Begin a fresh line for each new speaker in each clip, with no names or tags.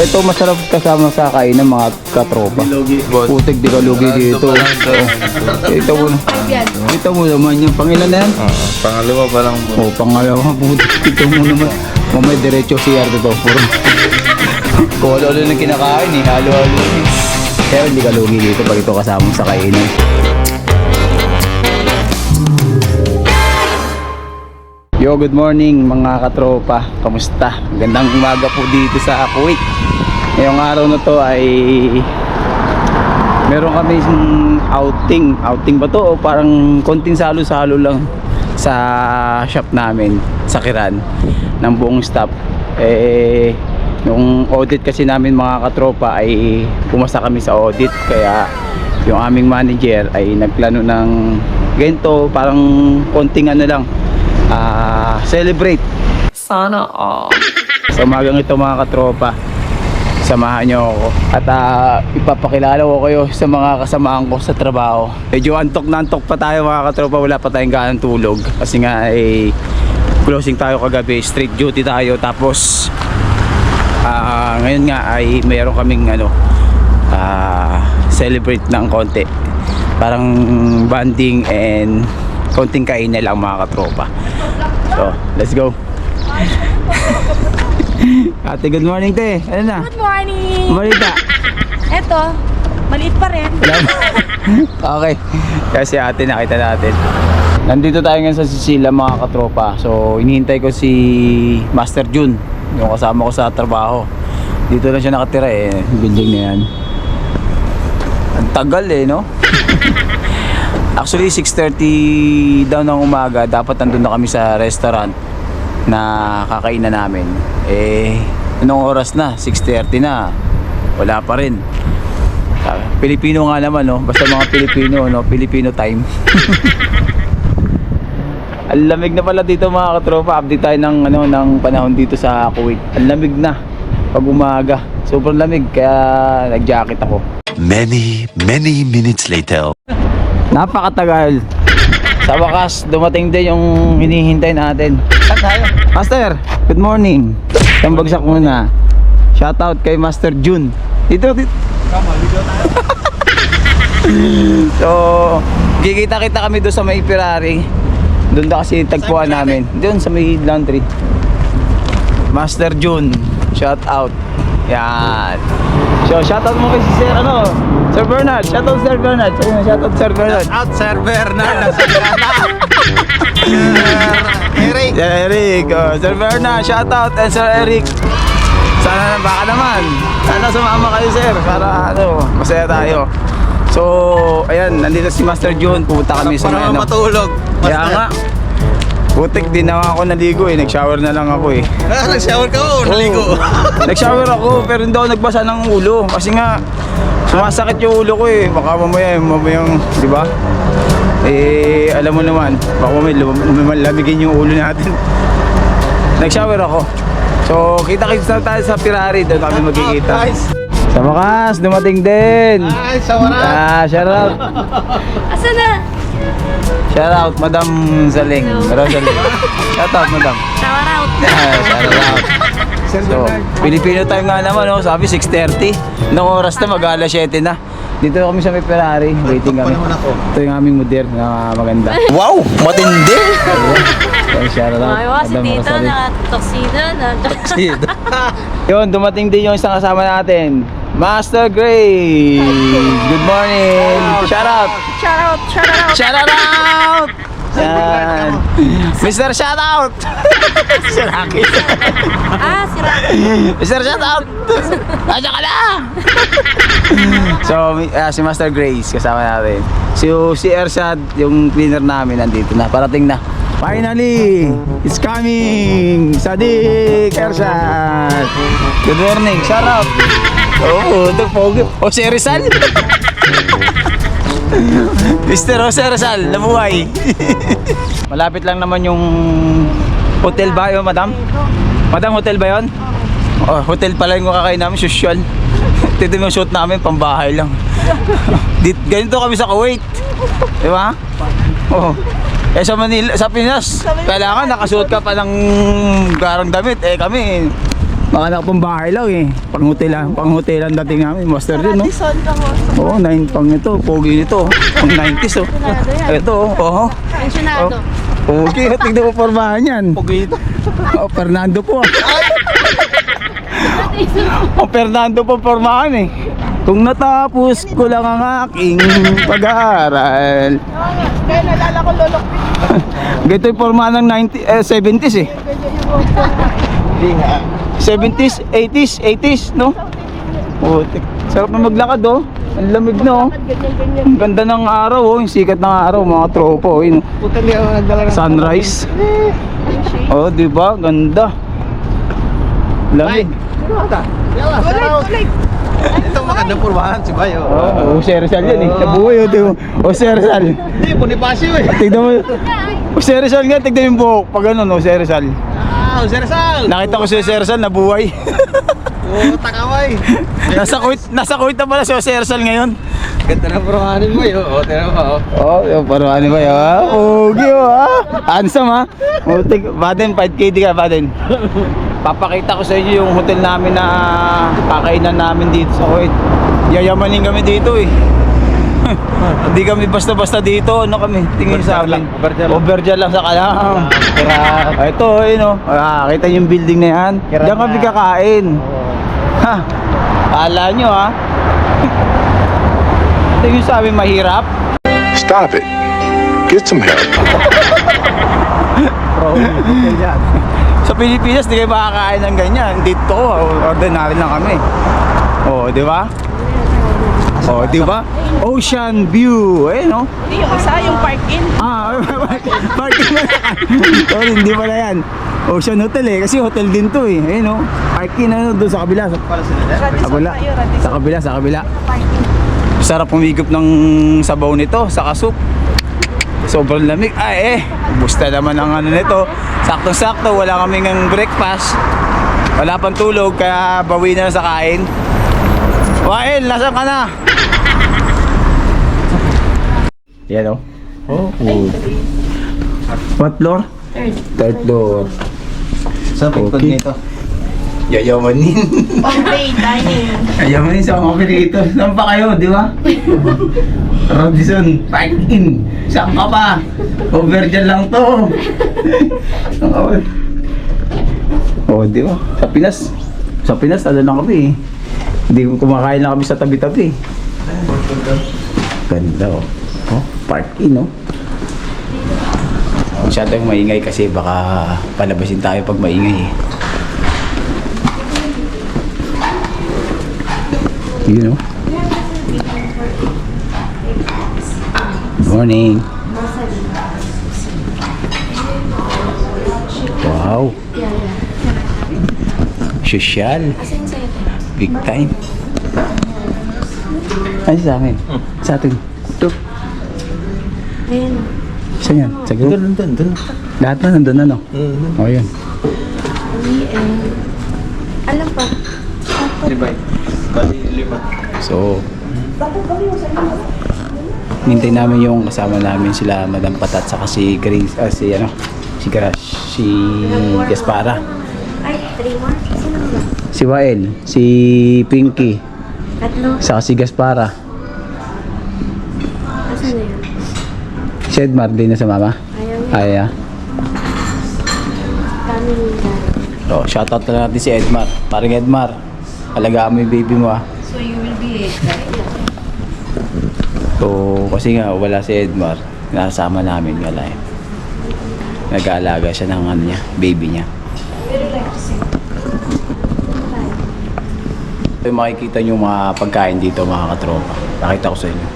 Ito masarap kasama sa kain ng mga katropa. Putik di ka lugi dito. Ito mo. Ito mo naman yung pangilan na yan.
Pangalawa pa lang po.
Oh, pangalawa putik. Ito mo naman. Mamay diretso CR dito. Puro. Kung ano-ano na kinakain eh. Halo-halo eh. Kaya hindi ka lugi dito pag ito kasama sa kainan. Yo, good morning mga katropa. Kamusta? Gandang umaga po dito sa Kuwait. Ngayong araw na to ay meron kami outing ba to o parang konting salo-salo lang sa shop namin sa Kiran ng buong staff. Yung audit kasi namin mga katropa ay pumasa kami sa audit, kaya yung aming manager ay nagplano ng ganito, parang konting ano lang, celebrate
sana all.
sa umagang ito mga katropa. Samahan nyo ako at ipapakilala ko kayo sa mga kasamahan ko sa trabaho. Medyo antok na antok pa tayo mga katropa, wala pa tayong ganang tulog kasi nga ay closing tayo kagabi, straight duty tayo, tapos ngayon nga ay mayroon kaming celebrate ng konti, parang banding and konting kain na lang mga katropa. So let's go. Ate, good morning te. Ano na?
Good morning!
Marita.
Eto, maliit pa rin.
Okay. Kasi ate nakita natin. Nandito tayo ngayon sa Sicila mga katropa. So hinihintay ko si Master Jun, yung kasama ko sa trabaho. Dito lang siya nakatira eh, building na yan. Ang tagal eh, no? Actually 6:30 daw ng umaga dapat nandun na kami sa restaurant na kakainan namin. Anong oras na? 6:30 na. Wala pa rin. Pilipino nga naman, no? Basta mga Pilipino, no? Filipino time. Ang lamig na pala dito mga katropa. Update tayo ng panahon dito sa Kuwait. Ang lamig na pag umaga. Sobrang lamig kaya nag-jacket ako.
Many minutes later.
Napakatagal. Sa wakas, dumating din yung hinihintay natin. Saan tayo? Master, good morning. Isang bagsak muna. Shoutout kay Master Jun. Dito. So, kikita-kita kami doon sa may Ferrari. Doon na kasi tagpuan namin. Doon sa may laundry. Master Jun, shoutout. Yan. So, shoutout mo kay si Sir, Sir Bernard. Shoutout Sir Bernard. Shoutout Sir Bernard.
Out Sir Bernard na sa Gana. Eric.
Sir Eric. Sir Bernard, shoutout. And Sir Eric. Sana baka naman. Sana sumama kayo Sir para masaya tayo. So, ayan, nandito si Master Jun. Pupunta kami sa
Para matulog.
Kaya nga. Putik din na ako naligo eh. Nag-shower na lang ako eh.
Nag-shower ka o naligo?
Nag-shower ako pero hindi ako nagbasa ng ulo. Kasi nga, sumasakit yung ulo ko eh. Baka mamayang, di ba? Alam mo naman, baka lamigin yung ulo natin. Nag-shower ako. So, kita-kita tayo sa Ferrari. Doon kami magkikita. Sa wakas, dumating din.
Ay, sa wala.
Shout out.
Asa na?
Shout out, Madam Zaling. Rosalie. Shout out, Madam.
Shower out.
Shout out. So, Pilipino time nga naman, no? Sabi 6:30. Nung oras na, mag-alas 7 na. Dito kami sa may Ferrari. Waiting kami. Ito yung aming model na maganda.
Wow, matindi.
Shout out.
Ay, si
Madam
Tito,
Rosalie.
naka-tuxedo.
Yun, dumating din yung isang kasama natin. Master Grace. Good morning. Shout out.
Shout out, shout out.
Shout out! Yan. Mr. Shout out! Si Rocky.
Si Rocky.
Mr. Shout out! Nandiyan ka na! So, si Master Grace kasama natin. Si Ershad, yung cleaner namin, nandito na. Parating na. Finally! It's coming! Sadiq Ershad! Good morning. Shout out! Oh, ito pogi. Si Rizal! Mr. Jose Rizal, nabuhay. Malapit lang naman yung hotel ba yun, madam? Madam, hotel ba yun? Oh, hotel pala yung kakain namin, social. Dito yung shoot namin, pambahay lang. Ganito kami sa Kuwait. Di ba? Oh. Sa Manila, sa Pinas, kailangan nakasuot ka pa ng garang damit. Kami, Baka nakapambahay lang eh. Pang-hotelan dating namin. Master din, no? Oo, 9 pang ito. Pogi nito. Ang 90s, oh. Ito, oh.
Pensionado.
Pogi, tignan mo pormahan yan.
Pogi ito.
Oh, Fernando po. Oh, Fernando po pormahan eh. Kung natapos ko lang ang aking pag-aaral.
Kaya nalala ko lolok.
Ganito yung pormahan ng 70s eh.
Hindi nga.
70s, 80s, no? Oh, sarap na maglakad, oh. Ang lamig, no?
Ganyan-ganyan.
Ang ganda ng araw, oh. Yung sikat ng araw, mga tropa, oh. Yun, oh.
Puta niya ako nagdala ng
Sunrise. Oh, di ba? Ganda. Lamig.
Tuloy.
Ito magandang purwahan si Bayo.
Oh, si Rizal yan, eh. Nabuhay, oh. Di ba? Oh, si Rizal.
Hindi, Bonifacio eh.
Tignan mo. Oh, si Rizal nga, tignan yung buhok. Pag ano, no, si Rizal.
Ah, Jose Rizal.
Nakita ko si Rizal, nabuhay.
Oo, takaway.
nasa Kuwait na pala si Rizal ngayon.
Ganda ng purwahanin mo yun. Oo, tira mo.
Oh, yung paruhan ba yun, ha? Ogi, ha? Handsome, ha? Mutik, Baden, 5KD ka, Baden. Papakita ko sa inyo yung hotel namin na kakainan namin dito sa Kuwait. Yayamanin kami dito, eh. Hindi kami basta-basta dito, ano kami? Tingin sa amin. Overja lang sa kalang. Ito, yun, oh. Kita yung building na yan. Diyan kami kakain. Ha? Kala nyo, ha? Tingin sa amin mahirap.
Stop it. Get some help.
Sa Pilipinas, di kayo makakain ng ganyan. Dito, ordinary lang kami. Oh, di ba? Oh, di ba? Ocean view, eh, no?
Hindi yung isa, yung park-in.
Ah, parking na. Sorry, hindi pala yan. Ocean Hotel eh, kasi hotel din to eh. Eh, no? Parking na doon sa kabila. Sa kabila. Sarap pumigop ng sabaw nito sa kasup. Sobrang lamig. Ay, busta naman ang ano nito. Saktong-sakto, wala kaming ng breakfast. Wala pang tulog, kaya bawi na sa kain. Wael, nasaan ka na? Yan, oh. Oh. What floor? Third floor.
Sa pagpag
Okay.
nito.
Yayamanin.
Pang-day dining.
Yayamanin sa mga operator. Saan pa kayo, di ba? Robinson, park-in. Saan ka pa? Over dyan lang to. Oh, di ba? Sa Pinas, ano lang kami eh. Hindi kumakain lang kami sa tabi-tabi. Ganda, oh. Oh, park-in, oh. Masyadong maingay kasi baka palabasin tayo pag maingay eh. You know. Morning. Wow. Social. Big time. Ano sa amin? Sa atin. Ito.
Ayun.
Saan yan? Sa group?
Doon.
Lahat na nandun na, no? O, yun.
Alam pa.
Libay. Bali, lima.
So, hintay namin yung kasama namin sila Madam Patat saka si Grace, si Gaspara,
Ay, 3 more. Sino ba?
si Wael, si Pinky,
Tatlo.
saka si Gaspara.
Asan na yun?
Si Edmar din na sa mama.
Ayaw niya.
Aya.
Family na.
So, shoutout na natin si Edmar. Paring Edmar, alagaan mo yung baby mo, ah.
So you will be
So, kasi nga wala si Edmar, nasama namin wala eh. Nag-aalaga siya ng ano niya, baby niya. So, makikita niyo mga pagkain dito, mga katropa. Nakita ko sa inyo.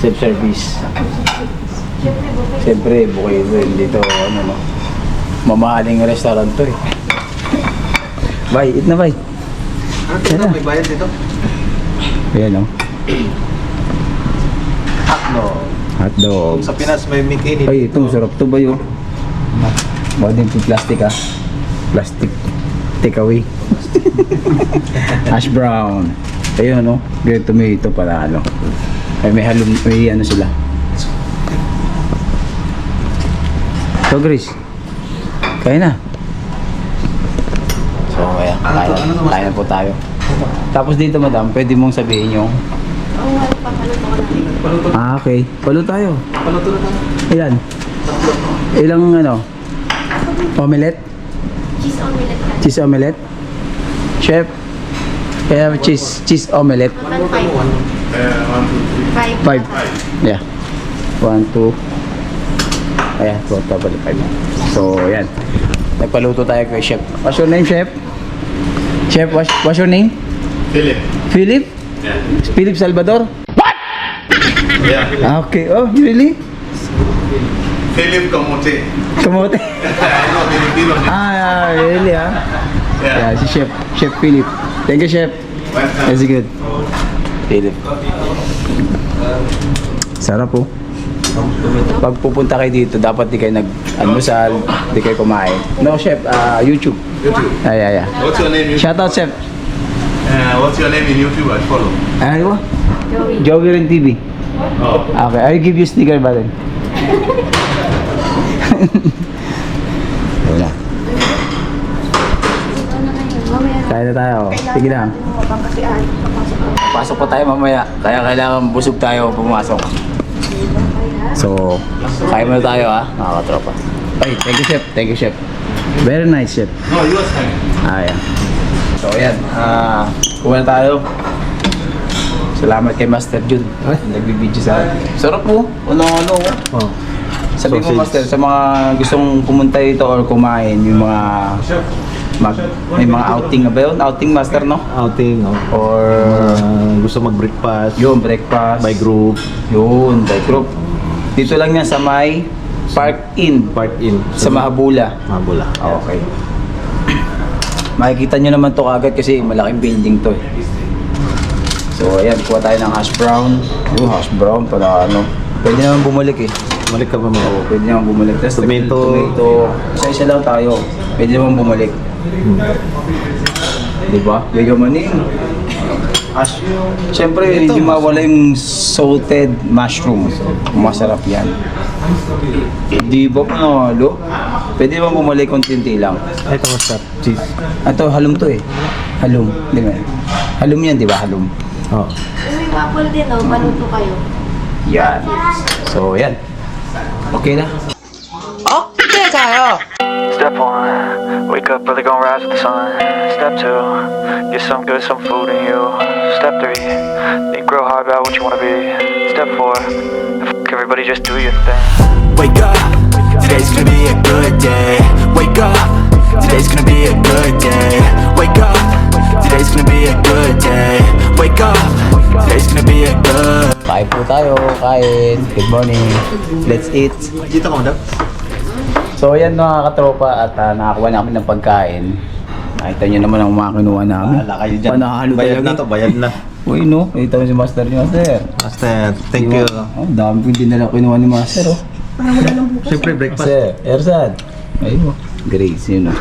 self-service. Siyempre, bukay rin dito, ano no. Mamahaling restaurant to eh. Bay, eat na bay.
Dito, may bayad dito.
Ayan o.
Hotdog.
Hotdog.
Sa Pinas may mikini.
Ay, ito, sarap to ba yun? Baka din po plastic ah. Plastic. Take away. Hash brown. Ayun no, green tomato para ano. Ay may halong, may ano sila. So Grace, kaya na. So kaya, kaya na po tayo. Tapos dito madam, pwede mong sabihin yung
Oo, nga, papaluto ko natin.
ah, okay. Palo tayo.
Paluto na tayo.
Ilan? Ilang ano? Omelette?
Cheese omelette ka.
Cheese omelette? Chef? Kaya cheese omelette.
1, 5.
5. Yeah. 1, 2. Ayan, total 5. So, ayan. Nagpaluto tayo kay Chef. What's your name, Chef? Chef, what's your name?
Philip.
Philip? Yeah. Philip Salvador?
Yeah.
Ah, okay. Oh, really?
Philip Kamote.
Kamote?
I know Filipino name.
Ah, really, ah?
Yeah.
Yeah, si Chef Philip. Thank you, Chef.
Welcome.
That's good. Philip. Sarap po. Pag pupunta kayo dito, dapat di kayo nag-almusal, di kayo kumain. No, Chef, YouTube.
YouTube.
Ay.
What's your name?
Shout out, Chef.
What's your name in YouTube? I follow.
Ano ba?
Joey.
Joey Ren TV.
Oh.
Okay, I'll give you sticker button. Wala.
Ito na ngayon. Mamaya na.
Kaya na tayo. Sige lang.
Kasi papasok ako.
Pasok pa tayo mamaya. Kaya kailangan busog tayo pumasok. So, kaya mo na tayo ha, mga katropa. Ay, thank you, Chef. Thank you, Chef. Very nice, Chef.
No, you are fine.
Ayan. So, ayan. Kuha na tayo. Salamat kay Master Jun. Nagbibideo sa atin. Sarap po. Ano.
Oh.
Sabi mo,
Sausage.
Master, sa mga gustong pumunta dito or kumain, yung mga may mga outing na ba yun? Outing, Master, no?
Outing, oh.
Or
Gusto mag-breakfast.
yun, breakfast.
By group.
Yun, by group. Dito lang yan sa may Park Inn.
Part in.
Sa Mahabula.
Mabula.
Okay. Makikita nyo naman to kagad kasi malaking building to eh. So ayan, kuha tayo ng hash brown. Yung hash brown pala ano. Pwede naman bumalik eh.
Balik ka ba mo?
Oo, pwede naman bumalik. Tapos
Tomato.
Isa-isa lang tayo. Pwede naman bumalik. Diba? Yayamanin. Hash. Siyempre, hindi mawala yung salted mushroom. Masarap yan. Di ba panalo? Pwede naman bumalik konti lang.
Ay, ito masarap. Cheese.
Ito, halum to eh. Halum. Di ba? Halum yan, di ba? Halum.
Oh.
May waffle din, oh. Paluto kayo.
Yan. So, yan. Okay na.
Step 1, wake up early, gonna rise with the sun. Step 2, get some good, some food in you. Step 3, think real hard about what you wanna be. Step 4, fuck everybody, just do your thing.
Wake up, today's gonna be a good day. Wake up, today's gonna be a good day. Wake up, today's gonna be a good day. Wake up, today's gonna be a good.
Kain po tayo. Kain. Good morning. Let's eat.
Dito ka, madam?
So, yan mga katropa at nakakuha namin ng pagkain. Nakita nyo naman ang mga kinuha namin.
Wala kayo dyan.
Panahalo
Bayad
talaga.
na to, bayad na.
Uy, no? Nakita mo si Master ni Master.
Master, thank you.
Oh, dami ko din nila kinuha ni Master, oh.
Siyempre, breakfast.
Master, Ersad. Ayun, Grace, yun, oh.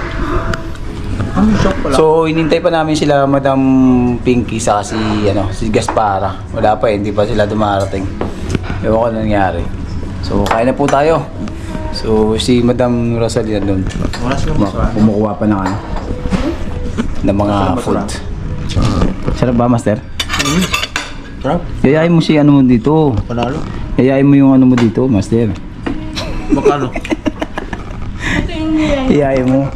So, inintay pa namin sila Madam Pinky sa si Gaspara. Wala pa eh, hindi pa sila dumarating. Ewan ko na nangyari. So, kain na po tayo. So, si Madam Rosalia doon. Kumukuha pa ng ano. Ng mga food. Sarap ba, Master?
Sarap.
Yayain mo si ano mo dito.
Panalo.
Yayain mo yung ano mo dito, Master.
Magkano?
Yayain mo.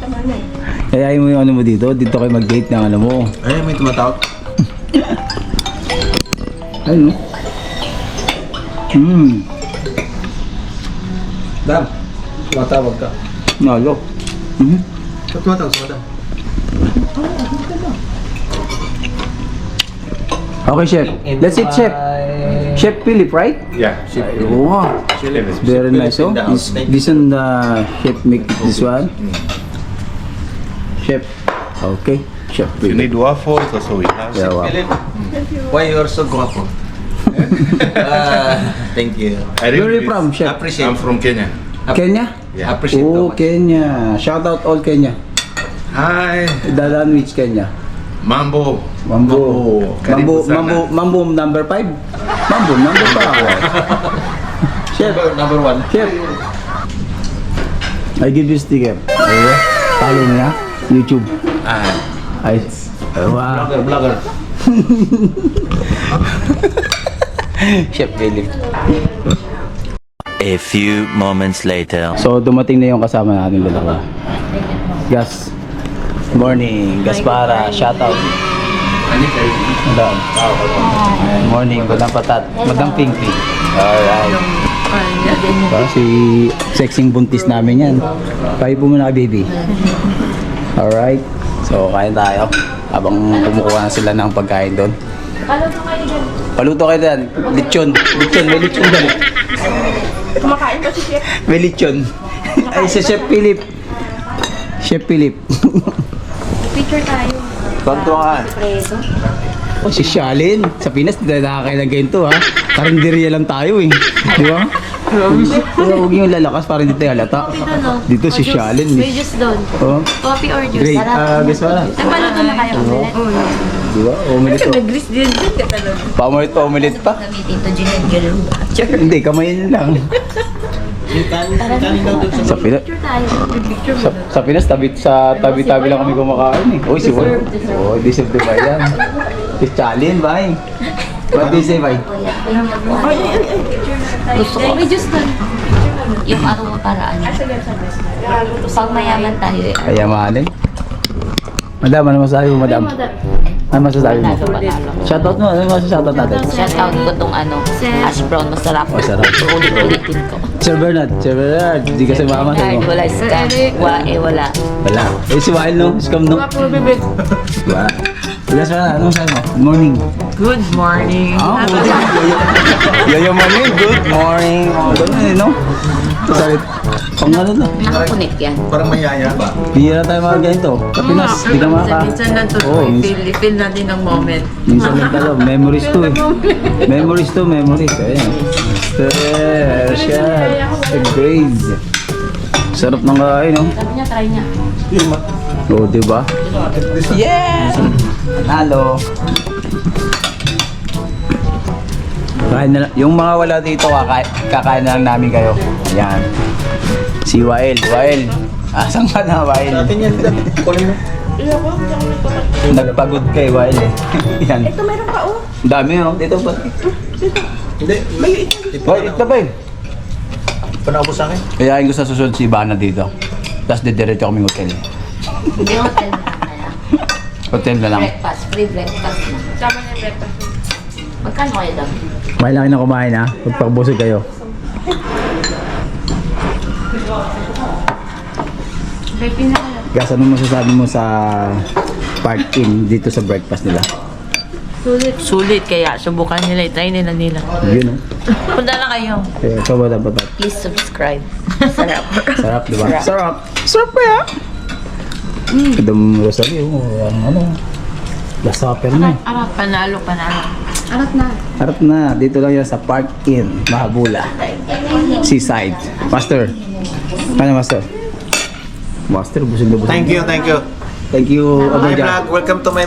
Yayain mo yung ano mo dito. Dito kayo mag-date ng ano mo.
Ay, may tumatawag.
Ayun, no?
Dam, tumatawag ka.
Nalo.
Tumatawag sa madam.
Okay, chef. Let's eat, chef. Chef Philip, right?
Yeah, chef.
Wow. Very nice, oh. This one, chef make this one. Chef. Okay. Chef
If you
Philip.
need waffles, also we have.
Yeah, wow.
Why you are so guapo? Thank you.
I
Where are you
really
from, chef?
Appreciate.
I'm from Kenya.
Kenya?
Yeah.
Appreciate.
Oh, Kenya. Shout out all Kenya.
Hi,
Dadan which Kenya?
Mambo.
Mambo.
Karibu sana.
Mambo number 5. Mambo number 5. Chef.
Number one.
Chef. I give you sticker. Okay. Follow me, ha? YouTube. Ay. Wow.
Vlogger.
Chef Philip.
A few moments later.
So, dumating na yung kasama natin dalawa. Gas. Morning. Gaspara. Shoutout. Madam. Morning. Madam Patat. Madam Pinky. Alright. Si sexing buntis namin yan. Kayo po muna, baby. Alright. So, kain tayo. Habang kumukuha na sila ng pagkain doon.
Paluto kayo dyan.
Paluto kayo dyan. Lechon. Lechon. May lechon dyan.
Kumakain ba si Chef?
May lechon. Ay, si Chef Philip. Chef Philip.
Picture tayo.
Tonto ka.
Preso.
Oh, si Shalin. Sa Pinas, hindi na nakakailang ganito, ha? Karinderiya lang tayo, eh. Di ba? Pero huwag yung lalakas para hindi tayo halata.
Coffee doon, no?
Dito si
O juice.
Shalin,
May
eh.
juice doon.
Oh,
Coffee or juice?
great. Guess wala.
Nagpaluto na kayo, omelette?
Di ba? Omelet to.
Nag-gris din ka talaga.
Pa-omelet pa, omelet pa.
Gamitin to, Junel.
Hindi, kamayin lang. Sa Pinas,
Picture tayo. Picture mo.
sa Pinas, tabi-tabi lang kami kumakain, eh. Uy, si Boy. Oh, deserve ba yan? Si Shalin, bye. What do you say, bye?
Gusto ko. May juice doon. Yung araw paraan. Pag mayaman tayo eh.
Kayamanin. Madam, ano masasabi mo, madam? Ano masasabi mo? Shoutout mo, ano masasabi natin?
Shoutout ko tong hash brown, masarap.
Masarap.
Ulit-ulitin ko.
Sir Bernard, hindi ka sumama sa mo.
Wala scam. Wala.
Wala. Eh, si Wael, no? Scam, no? Wala. Wala sa ano sabi mo? Good morning.
Good morning.
Ah, Yoyo morning, good morning. Oh, ganun eh, no? Salit. Pang ano na?
Nakakunik yan.
Parang mayaya ba?
Bihira tayo mga ganito. Sa Pinas, di ka maka...
Minsan lang to.
Oo,
Feel natin ang moment.
minsan lang talo. Memories to eh. Memories to memories. Ayan. Mr. Shad. Grades. Sarap ng kain, no?
Sabi niya, try niya.
Oo, di ba? Yes! Halo. Kain na lang. Yung mga wala dito, kakain na lang namin kayo. Ayan. Si Wael. Wael. Asan ka na, Wael?
Kunin mo.
Nagpagod kay Wael eh. Yan.
Ito meron ka oh.
Ang dami oh. Dito pa.
Hindi.
Wael, ito ba yun?
Panaubos sa akin.
Kayain ko sa susunod si Ivana dito. Tapos didiretso kaming hotel.
Hindi hotel na kaya.
Hotel na lang.
Breakfast. Free breakfast na.
Tama na yung breakfast.
Magkano kayo daw?
Kumain lang kayo na kumain ha. Pagpakabusog kayo. Gas, ano masasabi mo sa park-in dito sa breakfast nila?
Sulit kaya. Subukan nila. Try nila.
Yun oh.
Punta na kayo.
Kaya ikaw ba dapat?
Please subscribe. Sarap.
Sarap, di ba? Sarap. Sarap pa ya. Kadang Rosario, ang ano. Last supper na.
Panalo.
Harap na. Dito lang yan sa Park-In, Mahabula. Seaside. Master. Ano, Master? Master, busog na busog.
Thank you.
Thank you,
Hi
Abuja.
vlog, welcome to my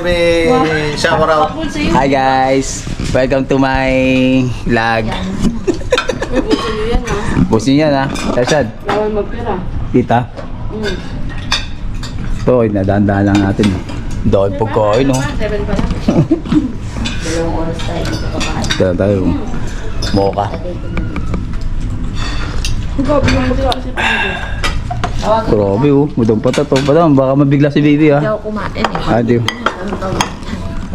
shower out.
Hi guys. Welcome to my vlog. Boss niyo yan ha. Rashad.
Bawal magpira.
Kita. Ito, nadaan-daan lang natin. Dahil pagkain, no?
7 pa lang.
Dalawang oras tayo dito kakain.
Ito na tayo. Mocha.
Gabi yung dito kasi pwede.
Grabe, oh. Mudong pata to. Baka mabigla si baby, ha?
Hindi ako kumain eh.
Adi.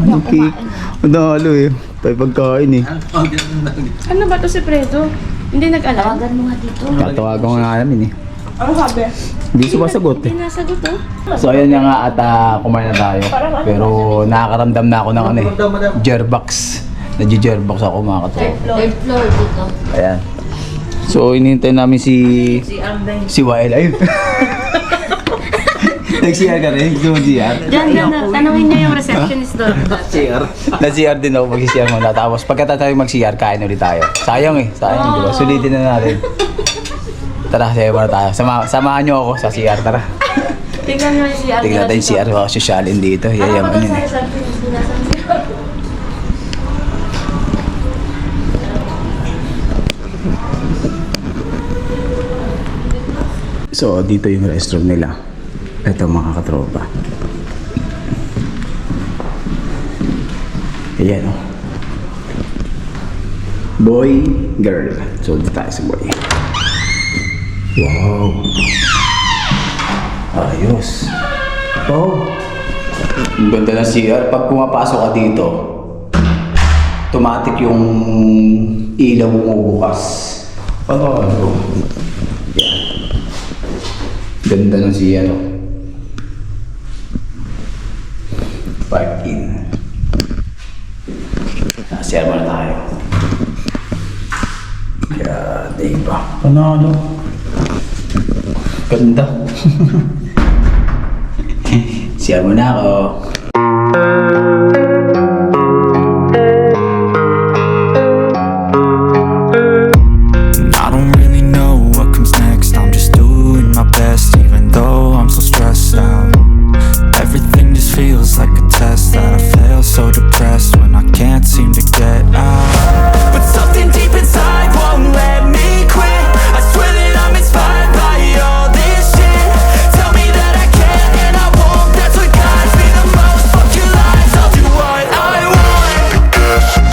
Ano cake? Madalo, eh. Tayo pagkain, eh.
Ano ba to si Predo? Hindi nag-alam.
Tawagan mo nga dito.
Tatawagan ko nga namin, eh.
Ano sabi?
Hindi sumasagot eh.
Hindi nasagot oh.
So ayun nga at kumain na tayo. Pero nakakaramdam na ako ng ano eh. Jerbox. Nag-jerbox ako mga katropa.
Third floor dito.
Ayan. So inintay namin si Wael. Ayun. Nag-CR ka rin? Gusto mo CR?
Diyan, tanungin niyo yung receptionist doon.
Na-CR din ako, mag-CR muna. Tapos pagkatapos mag-CR, kain ulit tayo. Sayang eh, sayang diba? Sulitin na natin. Tara, sayo muna tayo. Samahan niyo ako sa CR, tara.
Tingnan niyo yung CR.
Tingnan natin yung CR, baka sosyalin dito. Yayamanin eh. So, dito yung restroom nila. Ito mga katropa. Ayan o. Boy, girl. So, dito tayo sa boy. Wow. Ayos. Oh. Ang ganda ng CR. Pag pumapasok ka dito, automatic yung ilaw bumubukas. Ano? Yan. Ganda ng CR. Parking. CR muna tayo. Kaya, diba? Panalo. Ganda. CR muna ako.
I don't really know what comes next. I'm just doing my best, even though I'm so stressed out. Everything just feels like a test that I fail, so depressed when I can't seem to get out. But something deep inside won't let me quit. I swear that I'm inspired by all this shit. Tell me that I can and I won't. That's what guides me the most. Fuck your lies, I'll do what I want.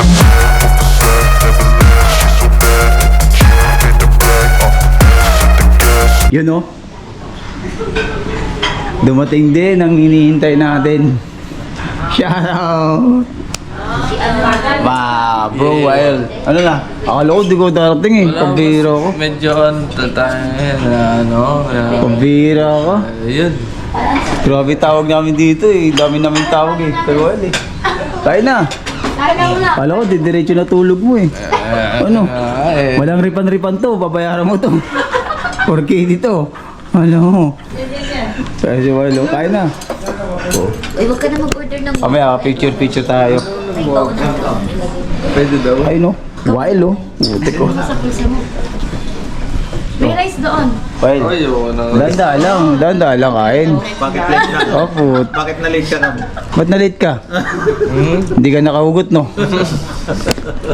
Yun o. Dumating din ang hinihintay natin. Shoutout! Bro, Wael. Ano na? Akala ko di ko darating eh. Pabira ko.
Medyo tayo
Pabira ko.
Ayun.
Grabe tawag namin dito eh. Dami namin tawag eh. Pero Wael eh. Kaya na. Akala ko didiretso na tulog mo eh. Ano? Walang ripan-ripan to. Babayaran mo to. 4K dito. Ano? Kaya si Wael. Kaya na.
Uy, huwag ka na mag-order ng
Kamaya, picture tayo.
Pwede daw.
Ay no, Wael oh. Buti ko.
sa pulsa mo. May rice doon.
Wael. Danda lang kain.
Bakit late ka?
Opo.
Bakit na late ka na?
Ba't na late ka? Hindi ka nakahugot no?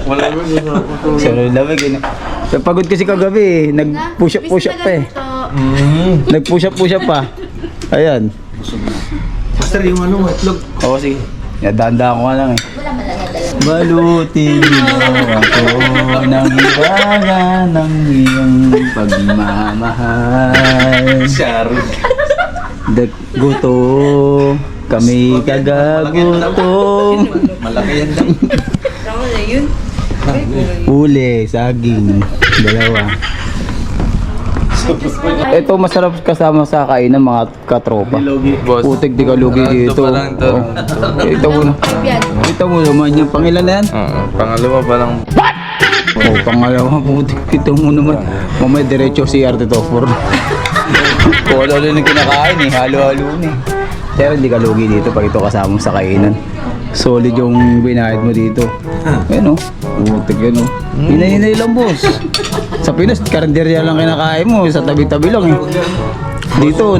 Wala mo yung
Sa lamig eh. Pagod kasi kagabi eh. Nag-push up pa eh. Nag-push up pa. Ayan.
Master, yung ano, itlog.
Oo sige. Nadanda ko nga lang eh.
Wala malaladala.
Balutin mo ako ng ibaga ng iyong pagmamahal. Guto, kami kagagutom.
Malaki yan lang.
Uli, saging, dalawa. Ito masarap kasama sa kainan mga katropa. Putik di kalugi dito. Ito mo. Ito mo naman yung pangilan na yan.
Pangalawa pa lang.
Oh, pangalawa putik. Ito mo naman. Mamaya diretso si Arte to for. Kung ano yung kinakain eh, halo-halo na eh. Pero hindi kalugi dito pag ito kasama sa kainan. Solid yung binayad mo dito. Ayan o. Putik yan o. Hinay-hinay lang boss. Sa Pinas, karinderya lang kinakain mo. Sa tabi-tabi lang eh. Dito,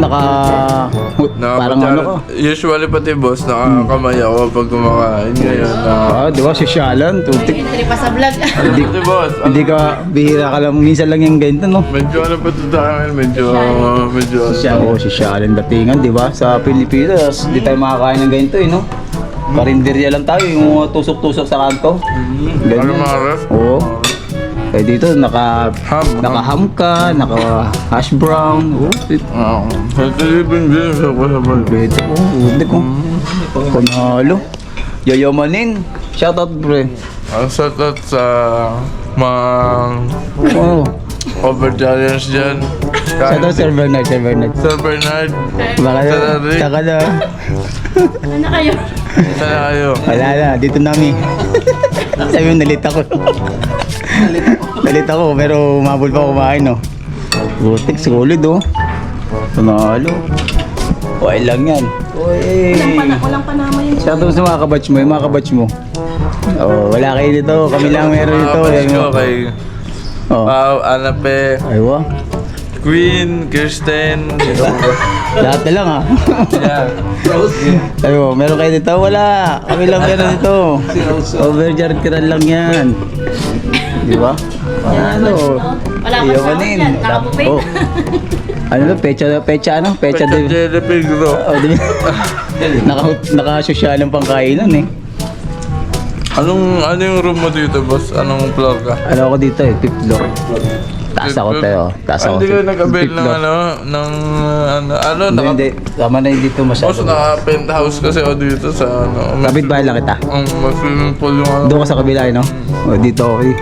parang ano ka.
Usually pati boss, nakakamay ako pag kumakain. Ngayon
Di ba? Sosyalan. Tutik.
Entry pa sa vlog.
Pati boss,
Hindi ka, bihira ka lang. Minsan lang yung ganito no.
medyo ano pa ito tayo, medyo
Oo, sosyalan datingan, di ba? Sa Pilipinas, di tayo makakain ng ganito eh no. Karinderya lang tayo, yung mga tusok-tusok sa kanto.
Ano mga ref?
Oo. Eh dito naka-ham ka, naka-hash brown. Oh,
Sa Philippines din, sa kusabal.
pwede ko, pwede ko. Panalo. Yayamanin. Shoutout bro.
Ang satat sa mga
Oh.
over challenge dyan.
Shout out Sir Bernard, Sir Bernard.
Sir Bernard.
Baka na,
Sir Rick.
saka na.
Ano na kayo?
Sana kayo.
Wala na, dito nami. Sabi mo, nalit ako. Nalit ako, pero umabol pa ako kumain, no? Butik, solid, oh. Panalo. Okay lang yan. Uy.
Walang panama yun.
Shout out sa mga kabatch mo, yung mga kabatch mo. Oh, wala kayo dito, kami lang meron dito.
Mga ko kay
Oh.
Pao, Anape,
Aywa.
Queen, Kirsten.
Lahat na lang, ah.
Yeah.
Aywa, meron kayo dito? Wala. Kami lang meron dito. Overjar kiran lang yan. Di ba? Ano?
Wala pa
Iyo
sa akin
manin.
yan, nakapupay.
Oh. Ano ba? Pecha ano? Pecha
Pecha de Pigro.
Oh, di ba? Naka-social ang pangkainan eh.
Ano yung room mo dito, boss? Anong floor ka?
Ano ako dito eh? Fifth floor. Taas ako tayo. Taas ako.
Hindi ka nag-avail
Fifth
ng
floor. Hindi, hindi. Tama na yung dito
Boss,
masyado.
naka-penthouse kasi ako dito sa ano.
Kapit bahay lang kita.
Ang swimming pool yung ano.
Doon ka sa kabila eh, no? O, dito ako eh.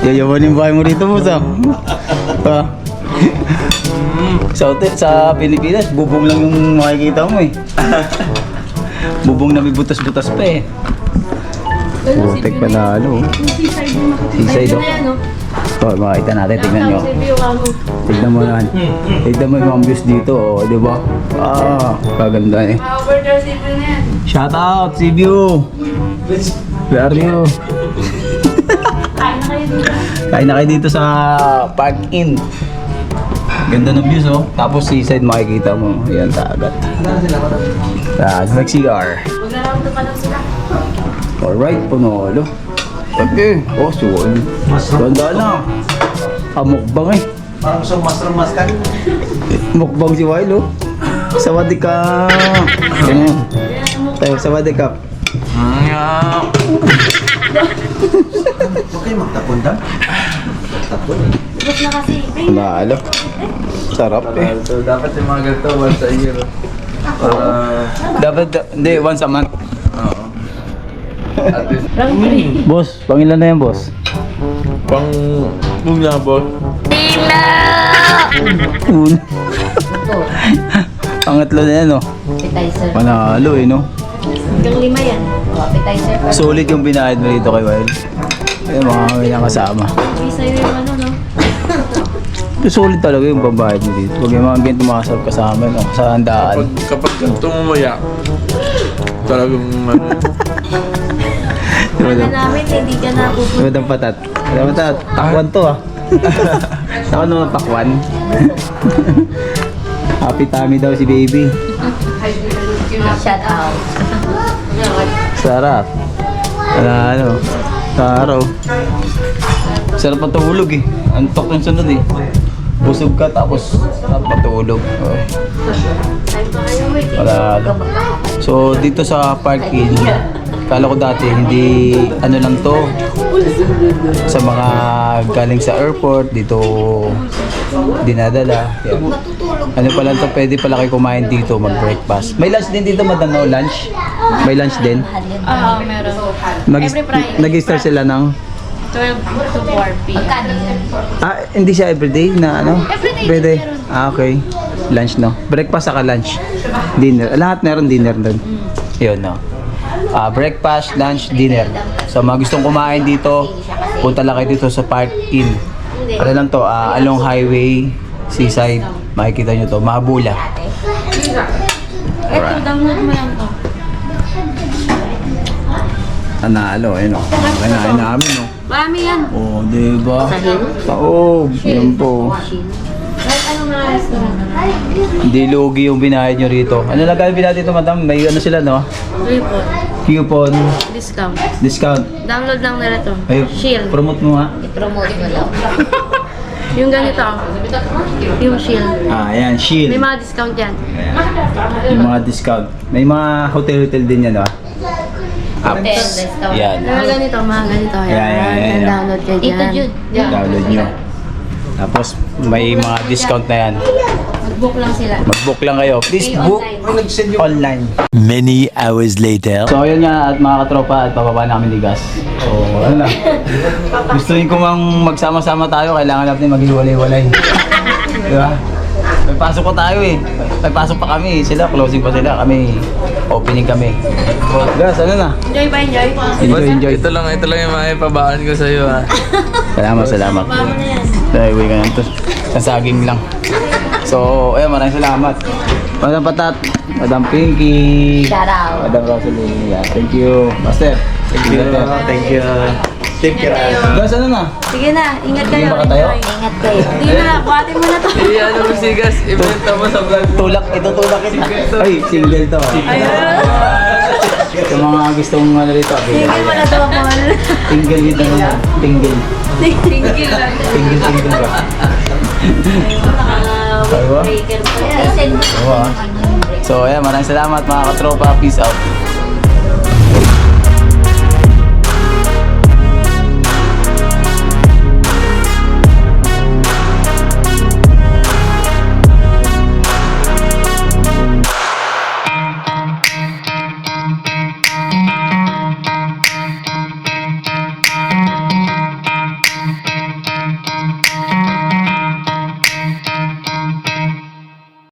Yayaman yung bahay mo dito, boss ah. Ha? Sa hotel, sa Pilipinas, bubong lang yung makikita mo eh. Bubong na may butas-butas pa eh. Putek panalo. Seaside oh. Oh, makita natin, tignan nyo. Tignan mo naman. Tignan mo yung mga views dito, oh, di ba? Ah, kaganda eh. Shout out, Cebu! Where are you? Kain na kayo dito sa Park Inn. Ganda ng views oh. Tapos seaside makikita mo. Ayan, dagat. Nag-CR. Alright, panalo. Okay. Oh, suwal. Ganda na. Mukbang eh.
Parang gusto mas ka.
Mukbang si Wailo. Sawadee ka. Ganyan. Tayo, sawadee ka.
Huwag kayo magtapon daw. Magtapon eh.
Tapos na kasi.
Panalo. Sarap eh.
So, dapat yung mga ganito once a year.
Dapat, hindi, once a month.
Oo. At least,
Boss, pangilan na yan, boss?
pang muna, boss.
Un. Pangatlo na yan, oh.
Appetizer.
Panalo eh, no?
Hanggang 5 yan.
Appetizer pa.
Solid yung binayad mo dito kay Wild. Ayun, mga kami na kasama.
Isa yung ano, no?
Solid talaga yung babayad mo dito. Huwag yung mga ganito makasarap kasama, no? Sa handaan.
Kapag ganito mumaya, talagang ano.
Kala namin, hindi ka na pupunta.
Diba ang patat? Diba patat? Takwan to ah. Saka naman pakwan. Happy tummy daw si baby.
Shout out.
Sarap. Ano? Taro. Sarap matulog eh. Antok yung sunod eh. Busog ka tapos sarap matulog. Oh. Wala. So dito sa Park Inn, kala ko dati hindi ano lang to sa mga galing sa airport dito dinadala. Yan. Ano pa lang to, pwede pala kayo kumain dito, mag-breakfast. May lunch din dito, madam, no? Lunch? May lunch din?
Oo, meron. Every Friday.
Nag-start sila ng
12 to 4 p.m.
hindi siya everyday na ano?
Everyday
Pwede.
meron.
Okay. Lunch, no? Breakfast saka lunch. Dinner. Lahat meron dinner doon. Yun, no? Breakfast, lunch, dinner. So, mga gustong kumain dito, punta lang kayo dito sa Park Inn. Ano lang to, along highway, seaside, makikita nyo to, Mahabula.
Ito, download mo lang to.
Analo, ayun o. Kinain namin, no?
Marami yan.
Oh, diba? Taob. Yan po.
Kahit ano mga restaurant.
Hindi lugi yung binayad nyo rito. Ano lang kaya binayad dito, madam? May ano sila, no?
Report.
Coupon,
Discount.
discount.
Download lang nila to.
Ay,
Shield.
promote mo nga.
I-promote mo lang.
Yung ganito. Yung shield.
Ayan, shield.
May mga discount yan.
Yung mga discount. May mga hotel-hotel din yan, no?
Hotel, restaurant.
Yan.
Mga ganito, mga ganito.
Yan.
Download kayo
Dito,
dyan.
Jude.
Download nyo. Tapos, may mga discount na yan.
Mag-book lang sila.
Mag-book lang kayo. Please book online.
Many hours later.
So ayun nga at mga katropa at bababa namin ni Gas. So ano na. Gustuin ko mang magsama-sama tayo, kailangan natin maghiwalay-walay. Di ba? May pasok pa tayo eh. May pasok pa kami. Sila, closing pa sila. Kami, opening kami. Guys, ano na?
Enjoy ba, enjoy?
Enjoy.
Ito lang yung maipabaan ko sa'yo ha.
Salamat. Dahil uwi ka na ito. Sa saging lang. So, ayun, maraming salamat. Madam Patat, Madam Pinky,
Shout out.
Madam Rosalie. Yeah, thank you. Master, thank you.
Thank you. Take care.
Guys, ano na?
Sige na, ingat kayo.
Baka tayo?
Ingat kayo.
Sige na, buhatin mo na to.
Ano mo sigas, ibenta mo sa vlog.
Itutulak kita. Ay, single to. Sa mga gustong ano rito.
Sige mo na to, Paul.
Single dito na yan. Single.
Tingil lang.
Single ba?
Breaker pa yan.
Send mo.
Oo, ah. So, ayan, maraming salamat mga katropa. Peace out.